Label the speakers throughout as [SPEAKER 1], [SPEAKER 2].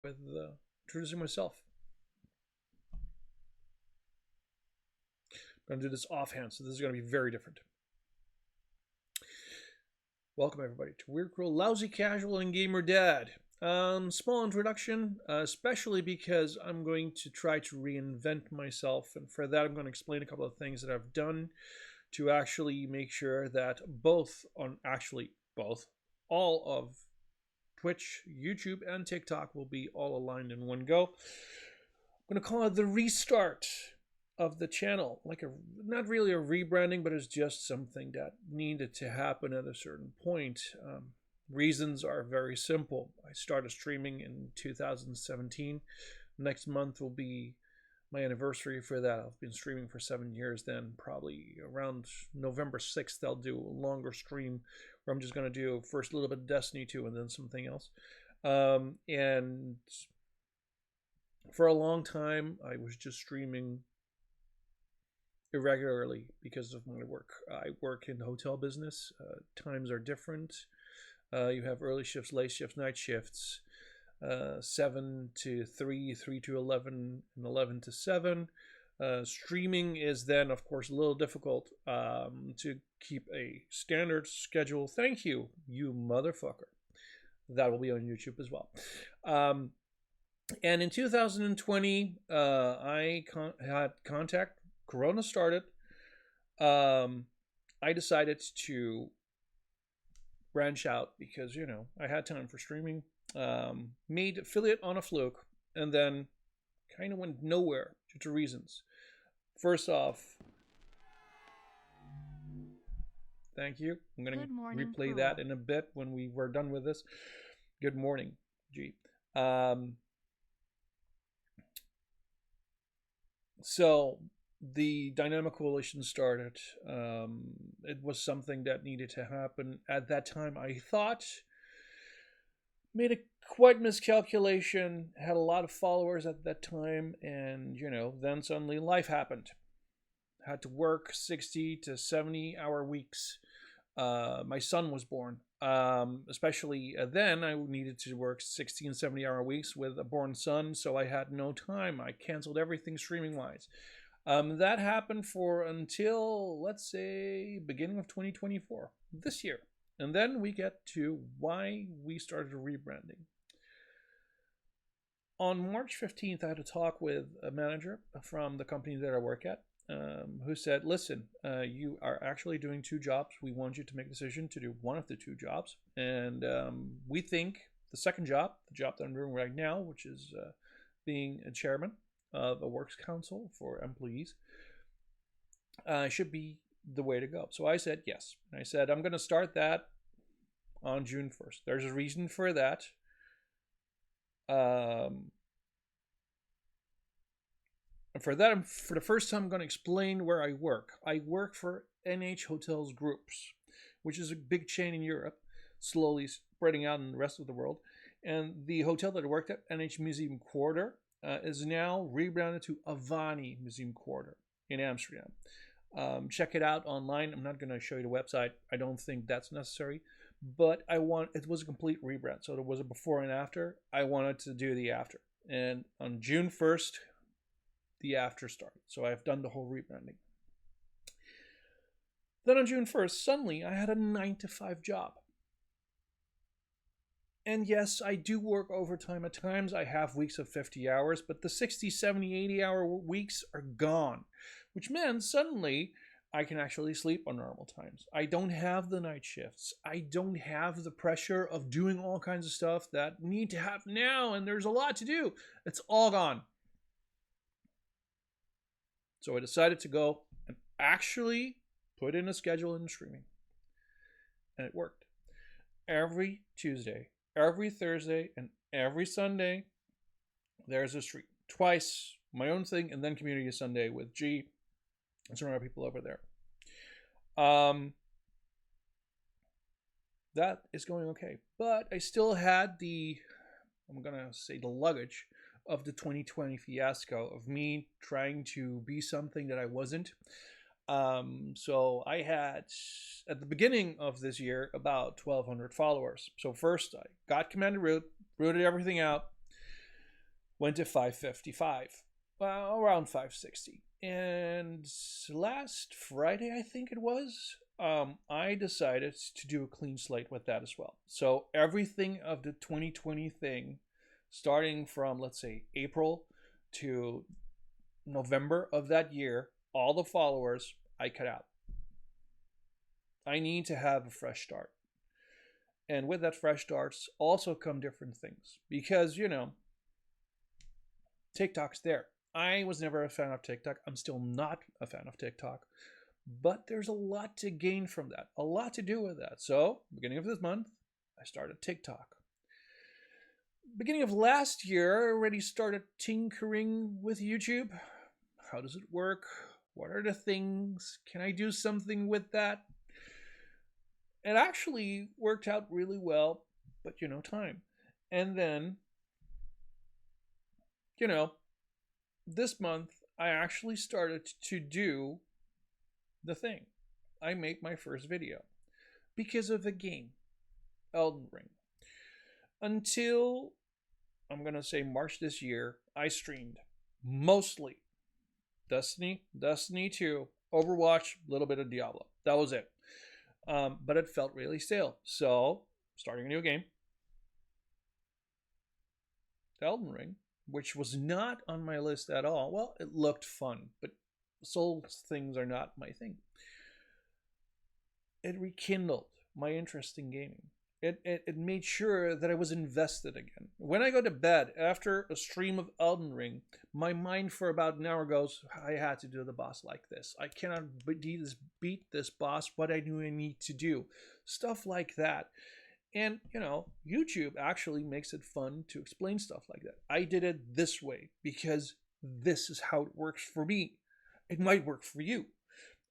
[SPEAKER 1] with introducing myself. I'm going to do this offhand, so this is going to be very different. Welcome, everybody, to Weird Krul, Lousy Casual, and Gamer Dad. Small introduction, especially because I'm going to try to reinvent myself, and for that, I'm going to explain a couple of things that I've done to actually make sure that all of Twitch, YouTube, and TikTok will be all aligned in one go. I'm going to call it the restart of the channel, like not really a rebranding, but it's just something that needed to happen at a certain point. Reasons are very simple. I started streaming in 2017. Next month will be my anniversary for that. I've been streaming for 7 years. Then probably around November 6th, I'll do a longer stream where I'm just going to do first a little bit of Destiny 2 and then something else. And for a long time, I was just streaming irregularly because of my work. I work in the hotel business. Times are different. You have early shifts, late shifts, night shifts, 7 to 3, 3 to 11, and 11 to 7. Streaming is then, of course, a little difficult to keep a standard schedule. Thank you, you motherfucker. That will be on YouTube as well. And in 2020, I had contact. Corona started. I decided to branch out because, I had time for streaming. Made affiliate on a fluke, and then kind of went nowhere due to reasons. First off, thank you. I'm going to replay that in a bit when we were done with this. Good morning, G. So the dynamic coalition started. It was something that needed to happen. At that time, I thought, made a quite miscalculation, had a lot of followers at that time, and, then suddenly life happened. Had to work 60 to 70 hour weeks. My son was born. Especially then, I needed to work 60 and 70 hour weeks with a born son, so I had no time. I canceled everything streaming wise. That happened for until, let's say, beginning of 2024, this year. And then we get to why we started rebranding. On March 15th, I had a talk with a manager from the company that I work at, who said, listen, you are actually doing 2 jobs. We want you to make a decision to do one of the 2 jobs. And we think the second job, the job that I'm doing right now, which is being a chairman of a works council for employees, should be the way to go. So I said yes. I said I'm going to start that on June 1st. There's a reason for that. For that, for the first time, I'm going to explain where I work. I work for NH Hotels Groups, which is a big chain in Europe, slowly spreading out in the rest of the world. And the hotel that I worked at, NH Museum Quarter, is now rebranded to Avani Museum Quarter in Amsterdam. Check it out online. I'm not going to show you the website. I don't think that's necessary. But it was a complete rebrand. So there was a before and after. I wanted to do the after. And on June 1st, the after started. So I've done the whole rebranding. Then on June 1st, suddenly I had a 9-to-5 job. And yes, I do work overtime at times. I have weeks of 50 hours, but the 60, 70, 80 hour weeks are gone, which meant suddenly I can actually sleep on normal times. I don't have the night shifts. I don't have the pressure of doing all kinds of stuff that need to happen now, and there's a lot to do. It's all gone. So I decided to go and actually put in a schedule in streaming. And it worked. Every Tuesday, every Thursday, and every Sunday, there's a stream. Twice, my own thing, and then Community Sunday with G and some other people over there. That is going okay. But I still had the luggage of the 2020 fiasco of me trying to be something that I wasn't. So I had, at the beginning of this year, about 1,200 followers. So first I got command root, rooted everything out. went to 555, well, around 560. And last Friday, I think it was, I decided to do a clean slate with that as well. So everything of the 2020 thing, starting from, let's say, April to November of that year, all the followers I cut out. I need to have a fresh start. And with that fresh starts also come different things. Because, TikTok's there. I was never a fan of TikTok. I'm still not a fan of TikTok. But there's a lot to gain from that, a lot to do with that. So, beginning of this month, I started TikTok. Beginning of last year, I already started tinkering with YouTube. How does it work? What are the things? Can I do something with that? It actually worked out really well, but time. And then, this month I actually started to do the thing. I made my first video because of a game, Elden Ring. Until, I'm going to say March this year, I streamed mostly Destiny 2, Overwatch, a little bit of Diablo. That was it. But it felt really stale. So, starting a new game, Elden Ring, which was not on my list at all. Well, it looked fun, but Souls things are not my thing. It rekindled my interest in gaming. It made sure that I was invested again. When I go to bed after a stream of Elden Ring, my mind for about an hour goes, I had to do the boss like this. I cannot beat this boss. What I do I need to do? Stuff like that. And, YouTube actually makes it fun to explain stuff like that. I did it this way because this is how it works for me. It might work for you.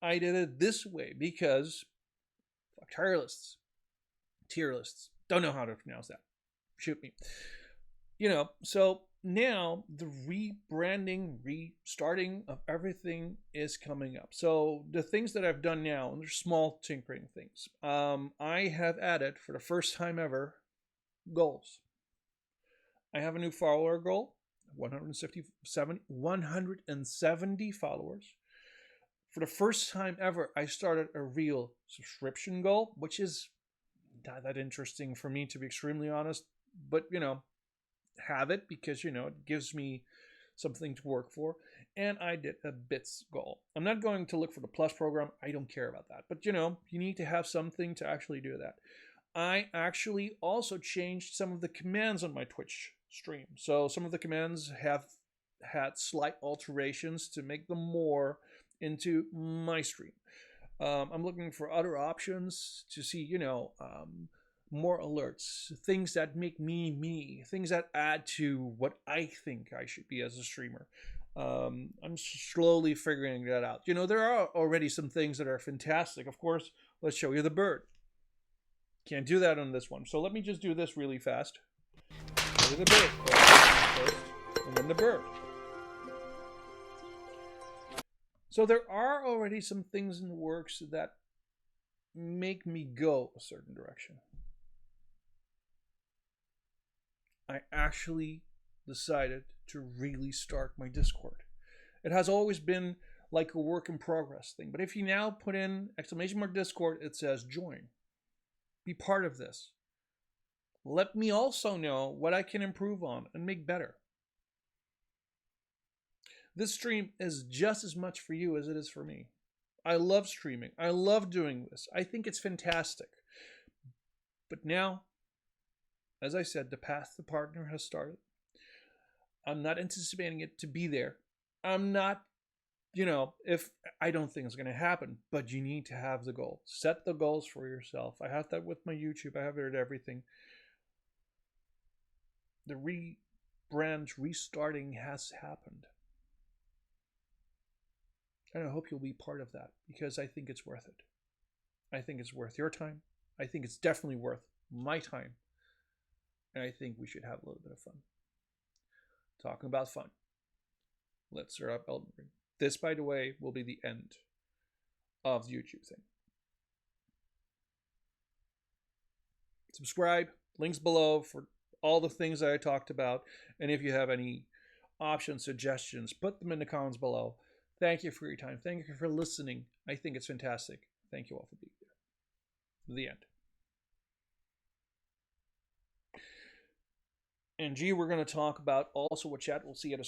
[SPEAKER 1] I did it this way because fuck tier lists. Don't know how to pronounce that. Shoot me. So now the rebranding, restarting of everything is coming up. So the things that I've done now, and they're small tinkering things. I have added for the first time ever goals. I have a new follower goal, 170 followers. For the first time ever, I started a real subscription goal, which is not that interesting for me, to be extremely honest. But, have it because, it gives me something to work for. And I did a bits goal. I'm not going to look for the plus program. I don't care about that. But, you need to have something to actually do that. I actually also changed some of the commands on my Twitch stream. So some of the commands have had slight alterations to make them more into my stream. I'm looking for other options to see, more alerts, things that make me, things that add to what I think I should be as a streamer. I'm slowly figuring that out. There are already some things that are fantastic. Of course, let's show you the bird. Can't do that on this one. So let me just do this really fast. Show you the bird first, and then the bird. So there are already some things in the works that make me go a certain direction. I actually decided to really start my Discord. It has always been like a work in progress thing, but if you now put in !Discord, it says join. Be part of this. Let me also know what I can improve on and make better. This stream is just as much for you as it is for me. I love streaming. I love doing this. I think it's fantastic. But now, as I said, the path to partner has started. I'm not anticipating it to be there. I'm not, if I don't think it's going to happen, but you need to have the goal. Set the goals for yourself. I have that with my YouTube. I have it at everything. The rebrand restarting has happened. And I hope you'll be part of that because I think it's worth it. I think it's worth your time. I think it's definitely worth my time. And I think we should have a little bit of fun. Talking about fun. Let's start up Elden Ring. This, by the way, will be the end of the YouTube thing. Subscribe. Links below for all the things that I talked about. And if you have any options, suggestions, put them in the comments below. Thank you for your time. Thank you for listening. I think it's fantastic. Thank you all for being here. The end. And G, we're going to talk about also what chat. We'll see at a